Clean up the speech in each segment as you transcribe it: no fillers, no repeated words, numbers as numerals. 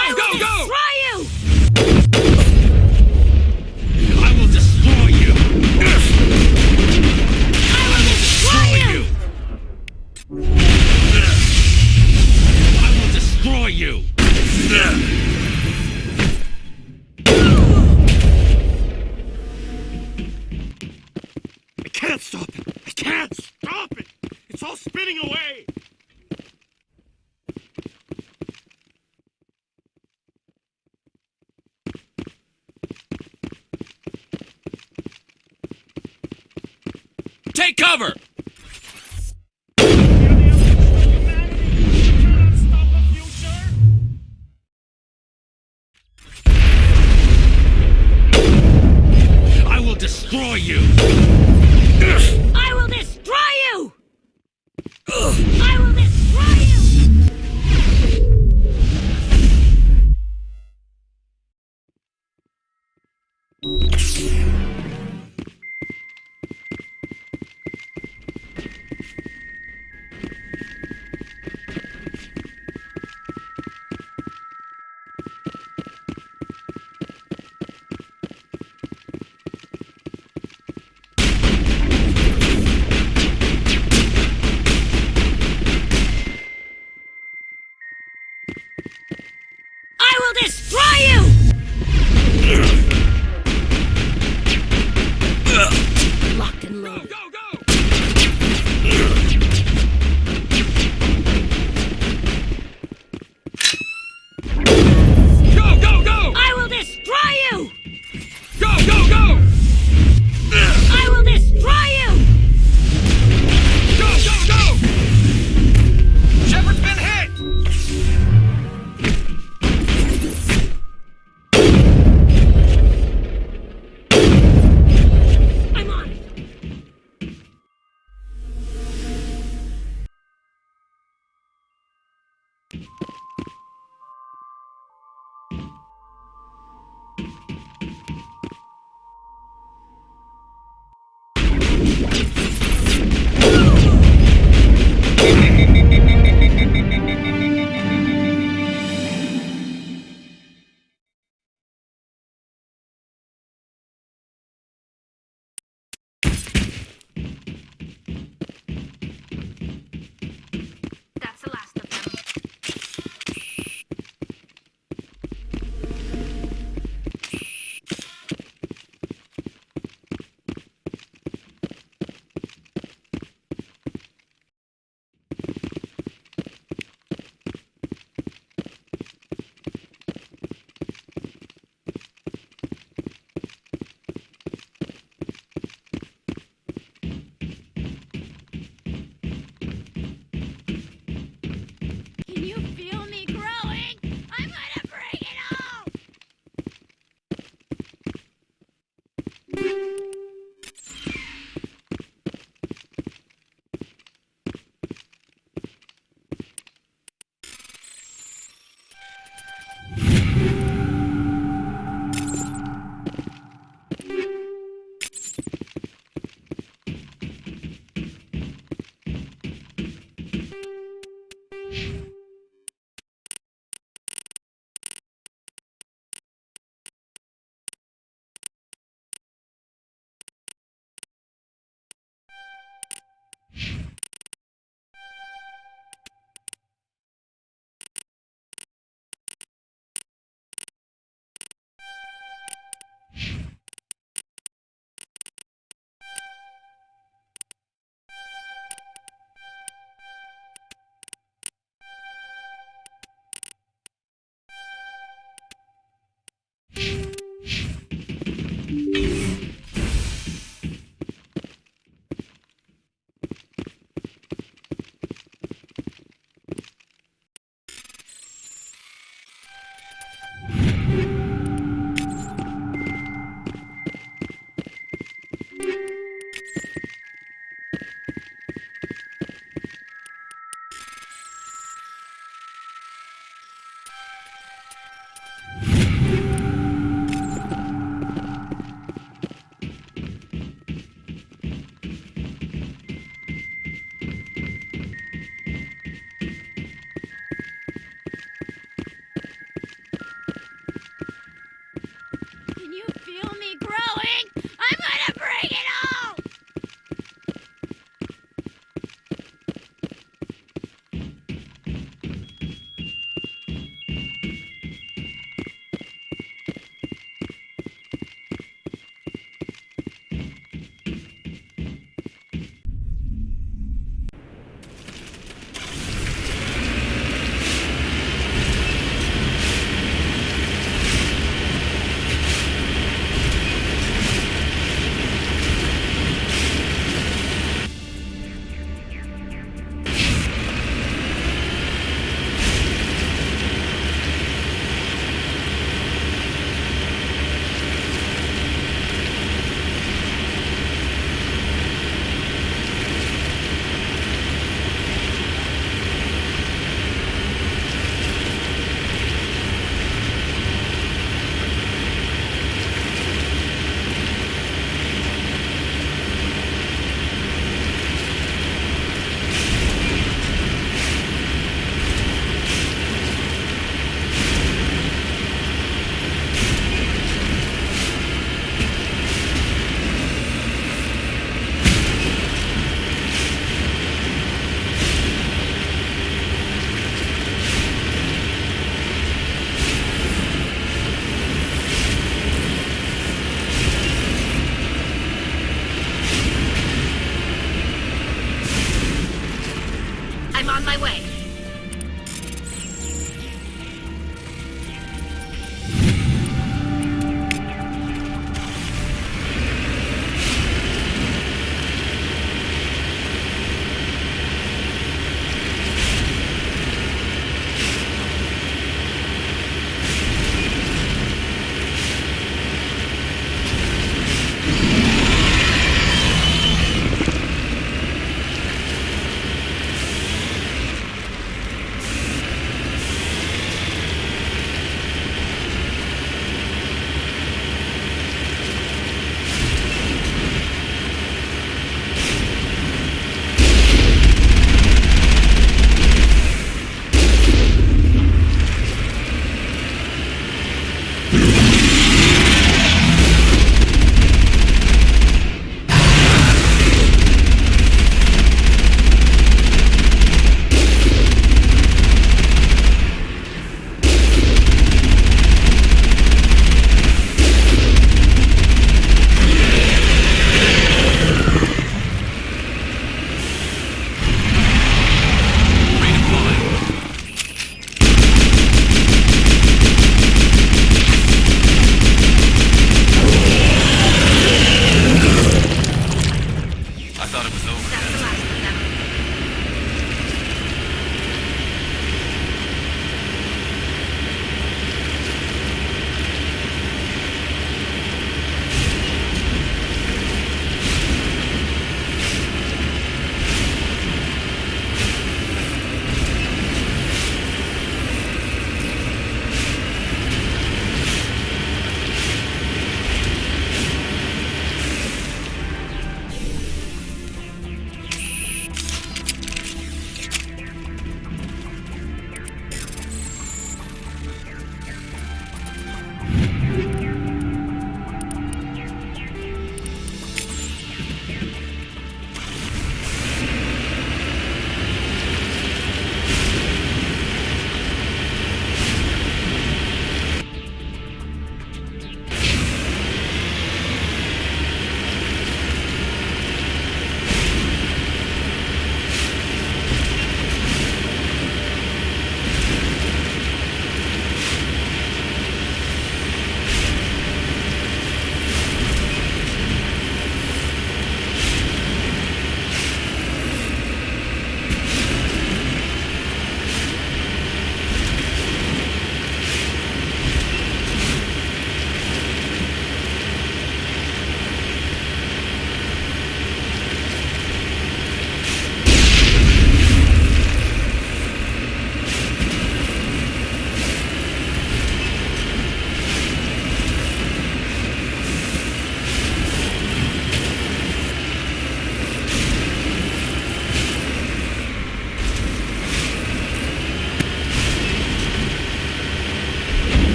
I will go! destroy you! I will destroy you! I will destroy you! I will destroy you! I can't stop it! I can't stop it! It's all spinning away! Take cover! I will destroy you! I will destroy you! I will destroy you! I will destroy you! Lock and load. Go, go! Go, go, go! I will destroy you! Go, go, go! I will destroy you! Go, go, go! Shepard's been hit!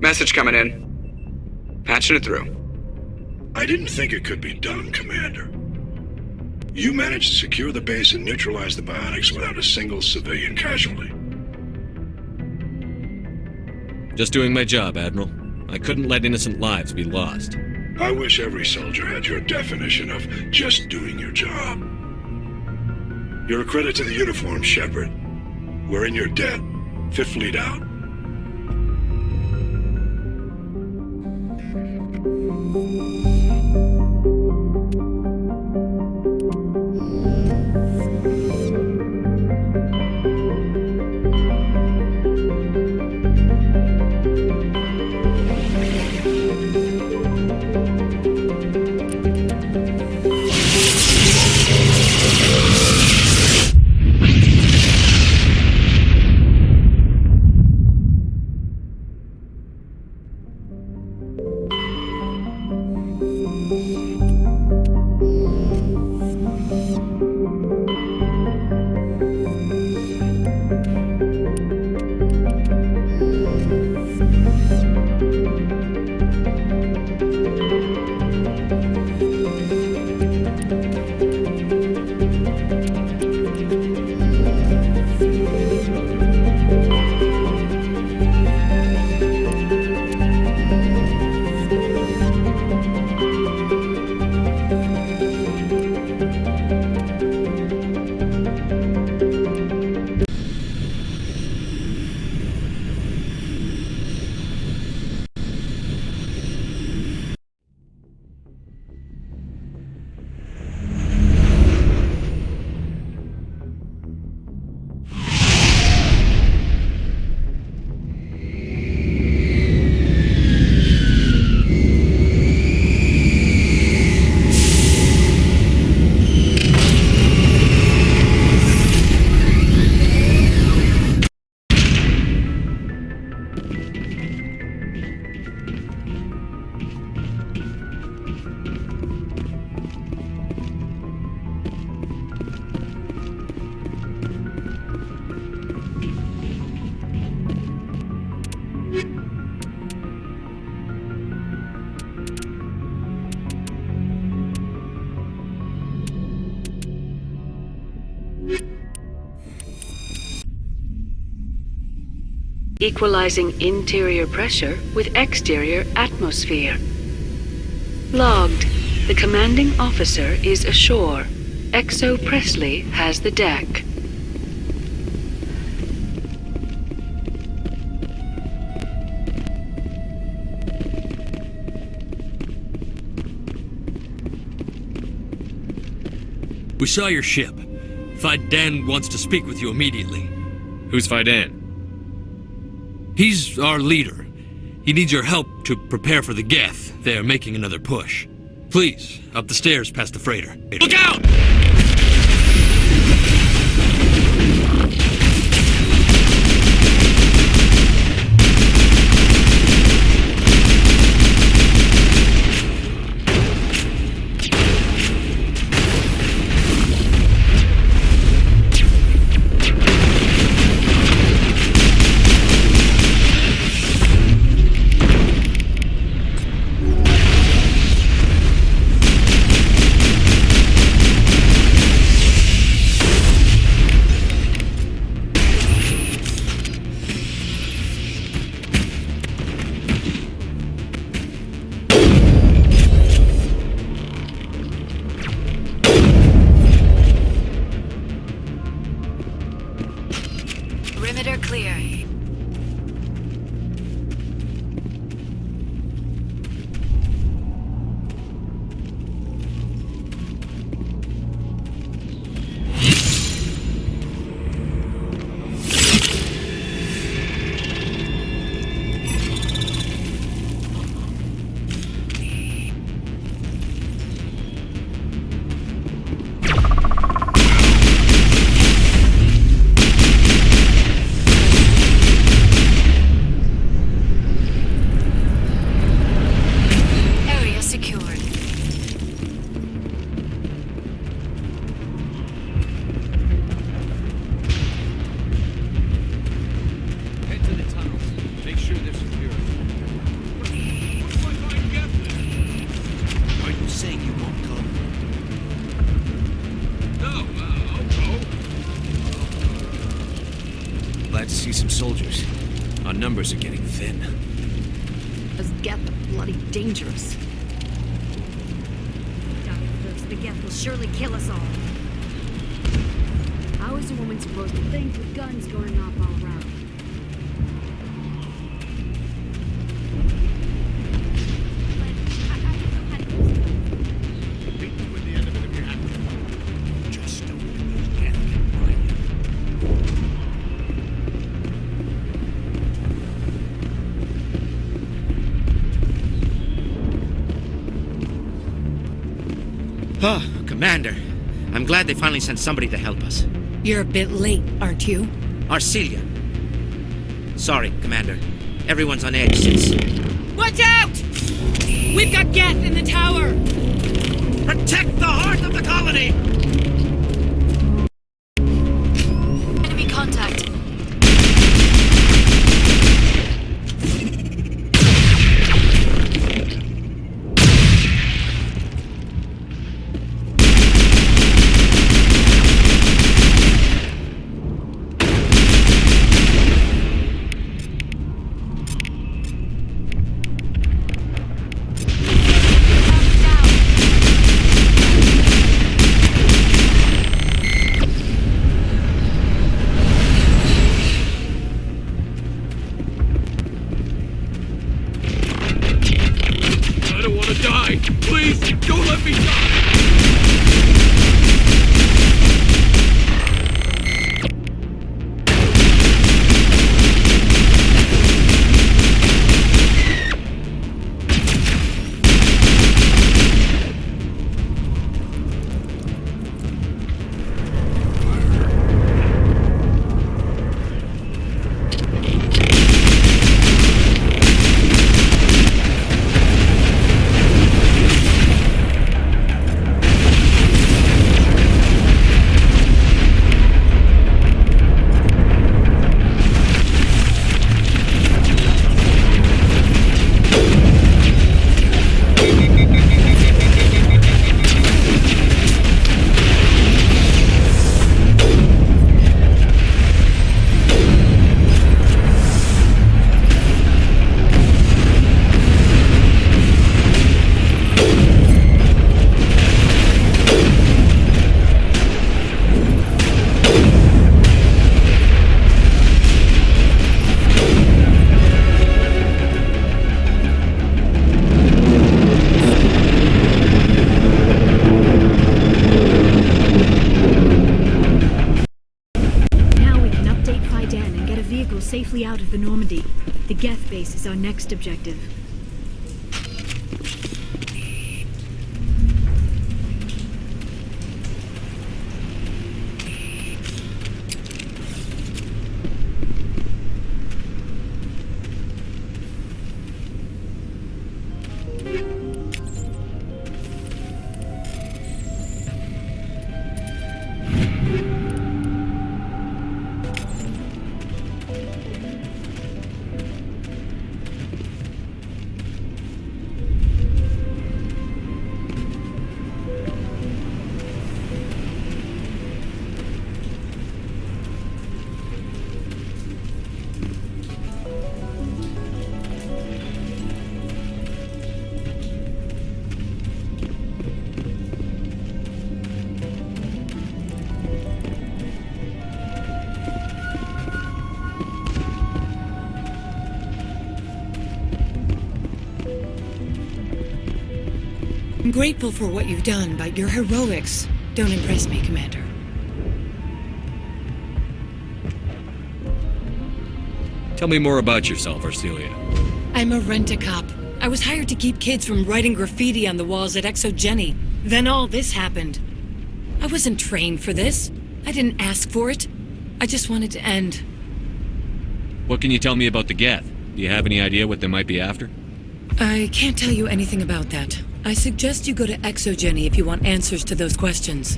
Message coming in. Patching it through. I didn't think it could be done, Commander. You managed to secure the base and neutralize the biotics without a single civilian casualty. Just doing my job, Admiral. I couldn't let innocent lives be lost. I wish every soldier had your definition of just doing your job. You're a credit to the uniform, Shepard. We're in your debt. Fifth Fleet out. Equalizing interior pressure with exterior atmosphere. Logged. The commanding officer is ashore. XO Presley has the deck. We saw your ship. Fidan wants to speak with you immediately. Who's Fidan? He's our leader. He needs your help to prepare for the Geth. They're making another push. Please, up the stairs past the freighter. Look out! Perimeter clear. glad to see some soldiers. Our numbers are getting thin. Those Geth are bloody dangerous. The Geth will surely kill us all. How is a woman supposed to think with guns going off all around? Oh, Commander. I'm glad they finally sent somebody to help us. You're a bit late, aren't you? Arcelia. Sorry, Commander. Everyone's on edge since... Watch out! We've got Geth in the tower! Protect the heart of the colony! Enemy contact. Please, don't let me die! Safely out of the Normandy. The Geth base is our next objective. I'm grateful for what you've done, but your heroics don't impress me, Commander. Tell me more about yourself, Arcelia. I'm a rent-a-cop. I was hired to keep kids from writing graffiti on the walls at Exogeny. Then all this happened. I wasn't trained for this. I didn't ask for it. I just wanted to end. What can you tell me about the Geth? Do you have any idea what they might be after? I can't tell you anything about that. I suggest you go to Exogeny if you want answers to those questions.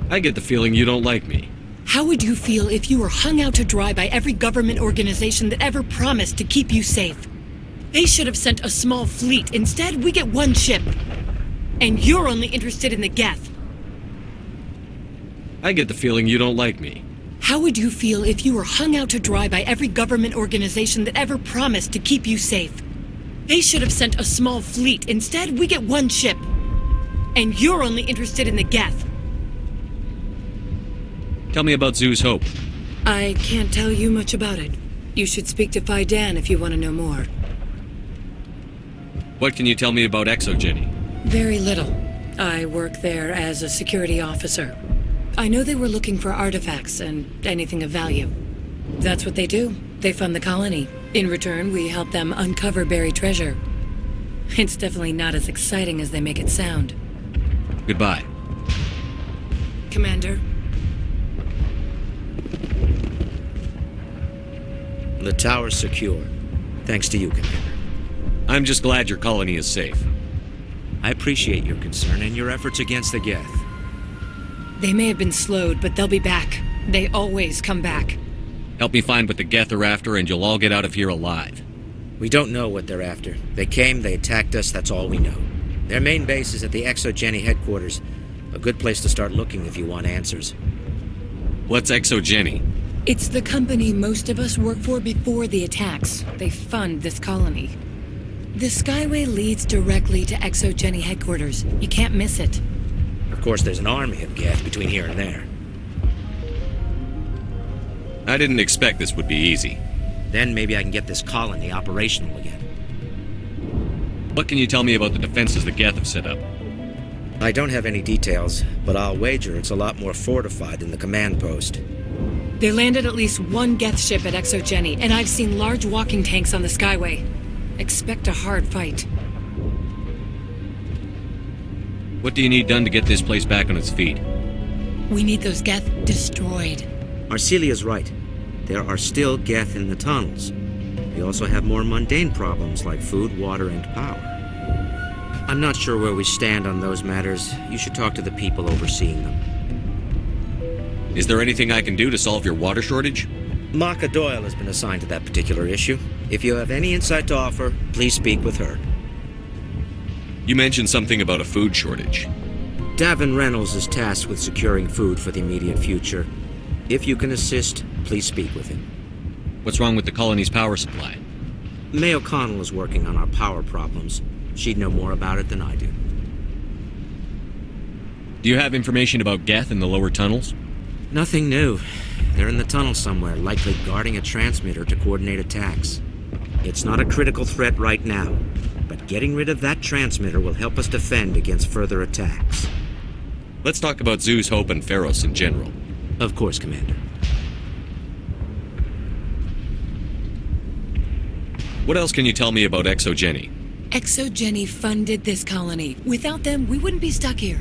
I get the feeling you don't like me. How would you feel if you were hung out to dry by every government organization that ever promised to keep you safe? They should have sent a small fleet. Instead, we get one ship. And you're only interested in the Geth. I get the feeling you don't like me. How would you feel if you were hung out to dry by every government organization that ever promised to keep you safe? They should have sent a small fleet. Instead, we get one ship. And you're only interested in the Geth. Tell me about Zoo's Hope. I can't tell you much about it. You should speak to Phi Dan if you want to know more. What can you tell me about Exogeny? Very little. I work there as a security officer. I know they were looking for artifacts and anything of value. That's what they do. They fund the colony. In return, we help them uncover buried treasure. It's definitely not as exciting as they make it sound. Goodbye. Commander? The tower's secure. Thanks to you, Commander. I'm just glad your colony is safe. I appreciate your concern and your efforts against the Geth. They may have been slowed, but they'll be back. They always come back. Help me find what the Geth are after, and you'll all get out of here alive. We don't know what they're after. They came, they attacked us, that's all we know. Their main base is at the Exogeny headquarters. A good place to start looking if you want answers. What's Exogeny? It's the company most of us work for before the attacks. They fund this colony. The Skyway leads directly to Exogeny headquarters. You can't miss it. Of course, there's an army of Geth between here and there. I didn't expect this would be easy. Then maybe I can get this colony operational again. What can you tell me about the defenses the Geth have set up? I don't have any details, but I'll wager it's a lot more fortified than the command post. They landed at least one Geth ship at Exogeny, and I've seen large walking tanks on the Skyway. Expect a hard fight. What do you need done to get this place back on its feet? We need those Geth destroyed. Arcelia's right. There are still Geth in the tunnels. We also have more mundane problems like food, water, and power. I'm not sure where we stand on those matters. You should talk to the people overseeing them. Is there anything I can do to solve your water shortage? Maka Doyle has been assigned to that particular issue. If you have any insight to offer, please speak with her. You mentioned something about a food shortage. Davin Reynolds is tasked with securing food for the immediate future. If you can assist, please speak with him. What's wrong with the colony's power supply? May O'Connell is working on our power problems. She'd know more about it than I do. Do you have information about Geth in the lower tunnels? Nothing new. They're in the tunnel somewhere, likely guarding a transmitter to coordinate attacks. It's not a critical threat right now, but getting rid of that transmitter will help us defend against further attacks. Let's talk about Zoo's Hope and Pharos in general. Of course, Commander. What else can you tell me about Exogeny? Exogeny funded this colony. Without them, we wouldn't be stuck here.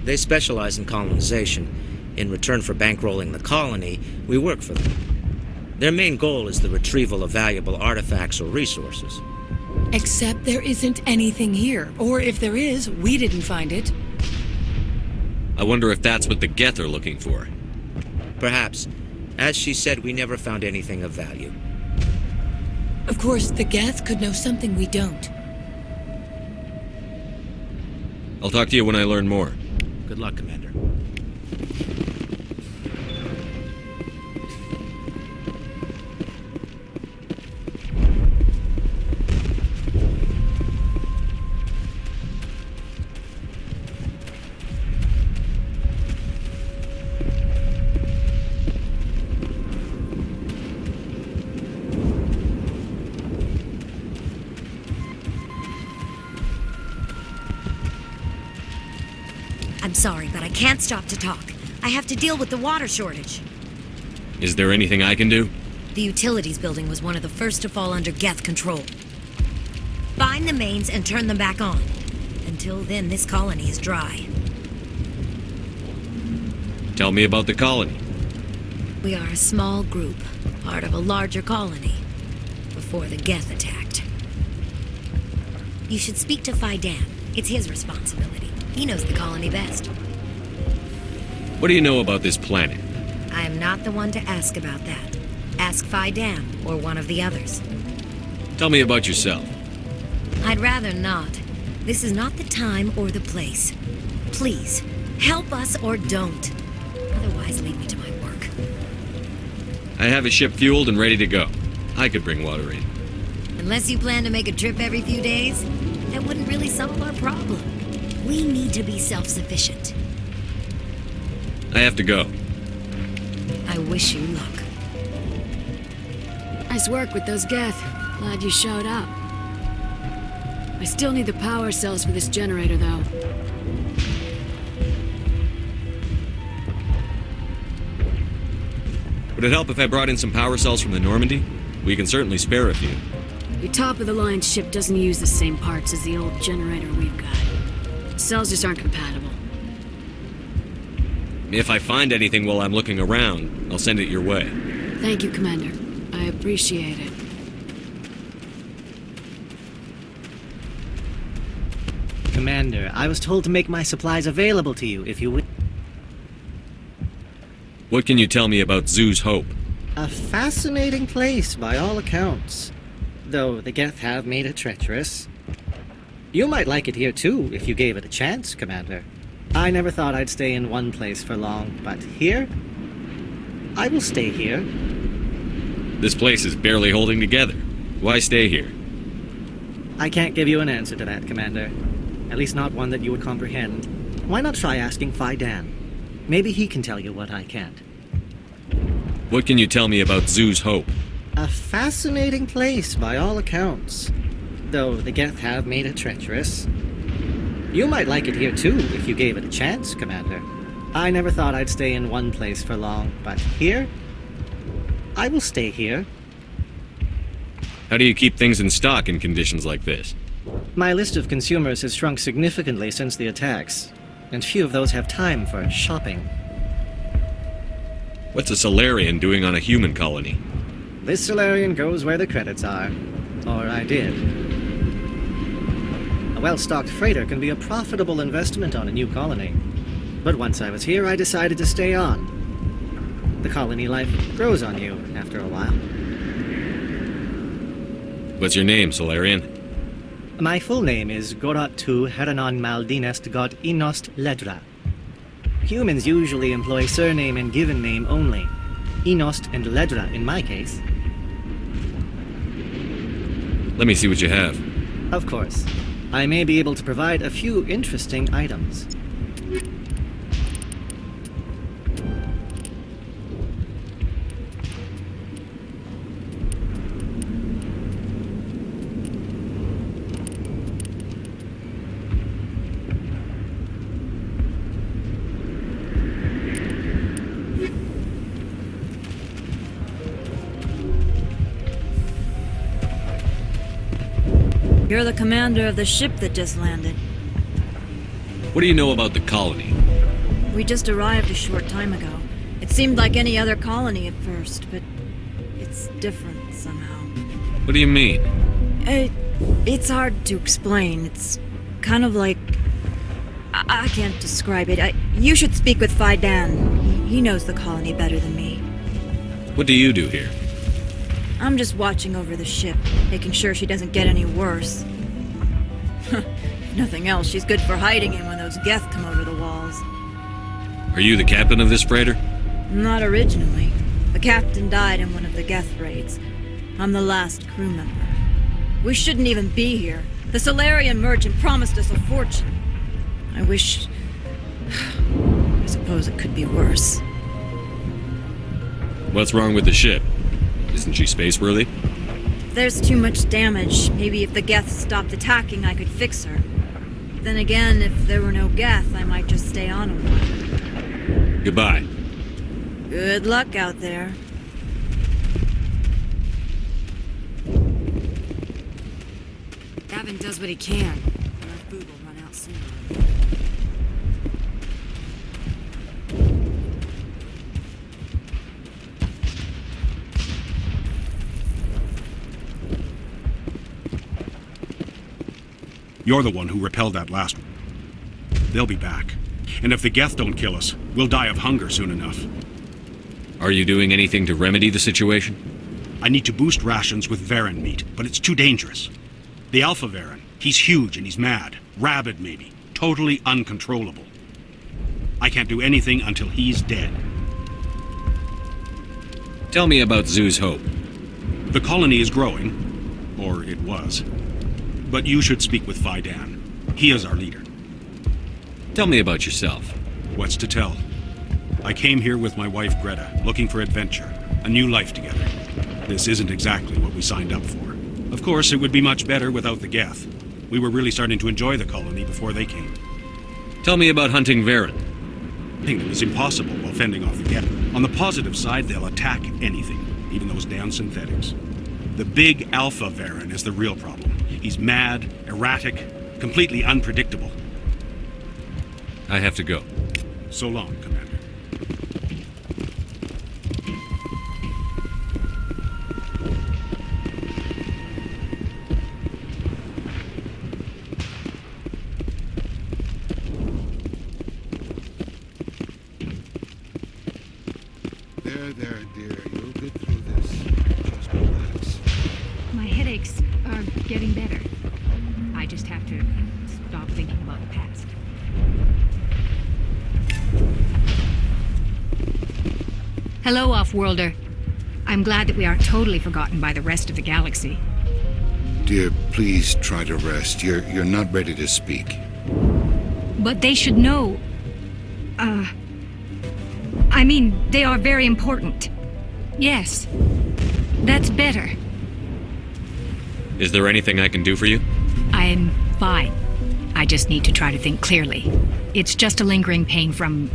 They specialize in colonization. In return for bankrolling the colony, we work for them. Their main goal is the retrieval of valuable artifacts or resources. Except there isn't anything here. Or if there is, we didn't find it. I wonder if that's what the Geth are looking for. Perhaps. As she said, we never found anything of value. Of course, the Geth could know something we don't. I'll talk to you when I learn more. Good luck, Commander. I'm sorry, but I can't stop to talk. I have to deal with the water shortage. Is there anything I can do? The utilities building was one of the first to fall under Geth control. Find the mains and turn them back on. Until then, this colony is dry. Tell me about the colony. We are a small group, part of a larger colony, before the Geth attacked. You should speak to Phi Dan. It's his responsibility. He knows the colony best. What do you know about this planet? I am not the one to ask about that. Ask Phi Dan or one of the others. Tell me about yourself. I'd rather not. This is not the time or the place. Please, help us or don't. Otherwise, leave me to my work. I have a ship fueled and ready to go. I could bring water in. Unless you plan to make a trip every few days, that wouldn't really solve our problem. We need to be self-sufficient. I have to go. I wish you luck. Nice work with those Geth. Glad you showed up. I still need the power cells for this generator, though. Would it help if I brought in some power cells from the Normandy? We can certainly spare a few. Your top-of-the-line ship doesn't use the same parts as the old generator we've got. Cells just aren't compatible. If I find anything while I'm looking around, I'll send it your way. Thank you, Commander. I appreciate it. Commander, I was told to make my supplies available to you if you would. What can you tell me about Zoo's Hope? A fascinating place by all accounts. Though the Geth have made it treacherous. You might like it here too, if you gave it a chance, Commander. I never thought I'd stay in one place for long, but here? I will stay here. This place is barely holding together. Why stay here? I can't give you an answer to that, Commander. At least not one that you would comprehend. Why not try asking Phi Dan? Maybe he can tell you what I can't. What can you tell me about Zoo's Hope? A fascinating place by all accounts. Though the Geth have made it treacherous. You might like it here too, if you gave it a chance, Commander. I never thought I'd stay in one place for long, but here? I will stay here. How do you keep things in stock in conditions like this? My list of consumers has shrunk significantly since the attacks, and few of those have time for shopping. What's a Solarian doing on a human colony? This Solarian goes where the credits are. Or I did. A well-stocked freighter can be a profitable investment on a new colony. But once I was here, I decided to stay on. The colony life grows on you after a while. What's your name, Solarian? My full name is Goratu Heranon Maldinest God Inost Ledra. Humans usually employ surname and given name only. Inost and Ledra in my case. Let me see what you have. Of course. I may be able to provide a few interesting items. You're the commander of the ship that just landed. What do you know about the colony? We just arrived a short time ago. It seemed like any other colony at first, but it's different somehow. What do you mean? It's hard to explain. It's kind of like... I can't describe it. You should speak with Phi Dan. He knows the colony better than me. What do you do here? I'm just watching over the ship, making sure she doesn't get any worse. If nothing else, she's good for hiding in when those Geth come over the walls. Are you the captain of this freighter? Not originally. The captain died in one of the Geth raids. I'm the last crew member. We shouldn't even be here. The Solarian merchant promised us a fortune. I wish... I suppose it could be worse. What's wrong with the ship? Isn't she space-worthy? There's too much damage. Maybe if the Geth stopped attacking, I could fix her. Then again, if there were no Geth, I might just stay on a while. Goodbye. Good luck out there. Gavin does what he can. But our food will run out sooner. You're the one who repelled that last one. They'll be back. And if the Geth don't kill us, we'll die of hunger soon enough. Are you doing anything to remedy the situation? I need to boost rations with Varen meat, but it's too dangerous. The Alpha Varen, he's huge and he's mad. Rabid, maybe. Totally uncontrollable. I can't do anything until he's dead. Tell me about Zoo's Hope. The colony is growing, or it was. But you should speak with Phi Dan. He is our leader. Tell me about yourself. What's to tell? I came here with my wife Greta, looking for adventure, a new life together. This isn't exactly what we signed up for. Of course, it would be much better without the Geth. We were really starting to enjoy the colony before they came. Tell me about hunting Varen. Hunting them is impossible while fending off the Geth. On the positive side, they'll attack anything, even those damn synthetics. The big Alpha Varen is the real problem. He's mad, erratic, completely unpredictable. I have to go. So long, Commander. There, dear. You'll get through this. Just relax. My headaches are getting better. I just have to stop thinking about the past. Hello, Off-Worlder. I'm glad that we aren't totally forgotten by the rest of the galaxy. Dear, please try to rest. You're not ready to speak. But they should know... I mean, they are very important. Yes. That's better. Is there anything I can do for you? I'm fine. I just need to try to think clearly. It's just a lingering pain from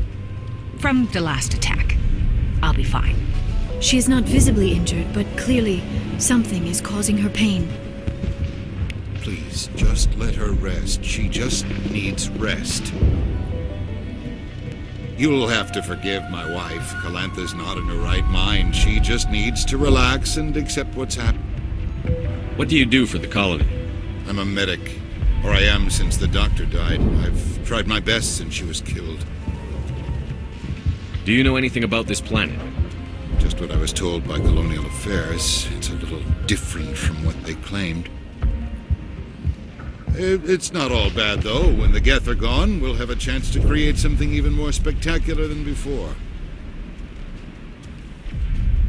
the last attack. I'll be fine. She is not visibly injured, but clearly something is causing her pain. Please, just let her rest. She just needs rest. You'll have to forgive my wife. Calantha's not in her right mind. She just needs to relax and accept what's happened. What do you do for the colony? I'm a medic. Or I am since the doctor died. I've tried my best since she was killed. Do you know anything about this planet? Just what I was told by Colonial Affairs. It's a little different from what they claimed. It's not all bad, though. When the Geth are gone, we'll have a chance to create something even more spectacular than before.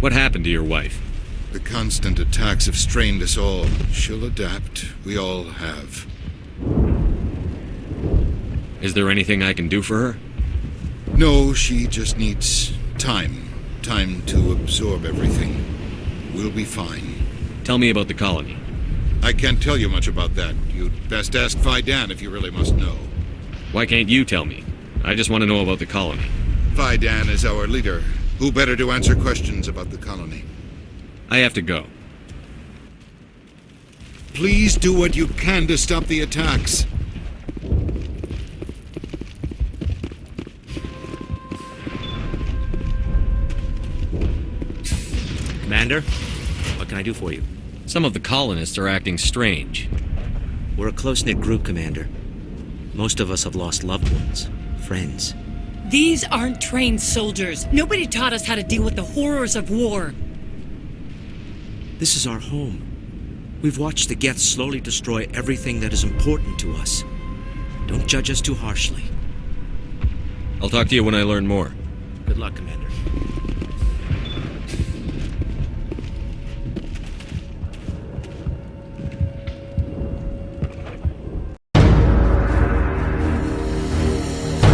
What happened to your wife? The constant attacks have strained us all. She'll adapt. We all have. Is there anything I can do for her? No, she just needs time. Time to absorb everything. We'll be fine. Tell me about the colony. I can't tell you much about that. You'd best ask Phi Dan if you really must know. Why can't you tell me? I just want to know about the colony. Phi Dan is our leader. Who better to answer questions about the colony? I have to go. Please do what you can to stop the attacks. Commander, what can I do for you? Some of the colonists are acting strange. We're a close-knit group, Commander. Most of us have lost loved ones, friends. These aren't trained soldiers. Nobody taught us how to deal with the horrors of war. This is our home. We've watched the Geth slowly destroy everything that is important to us. Don't judge us too harshly. I'll talk to you when I learn more. Good luck, Commander.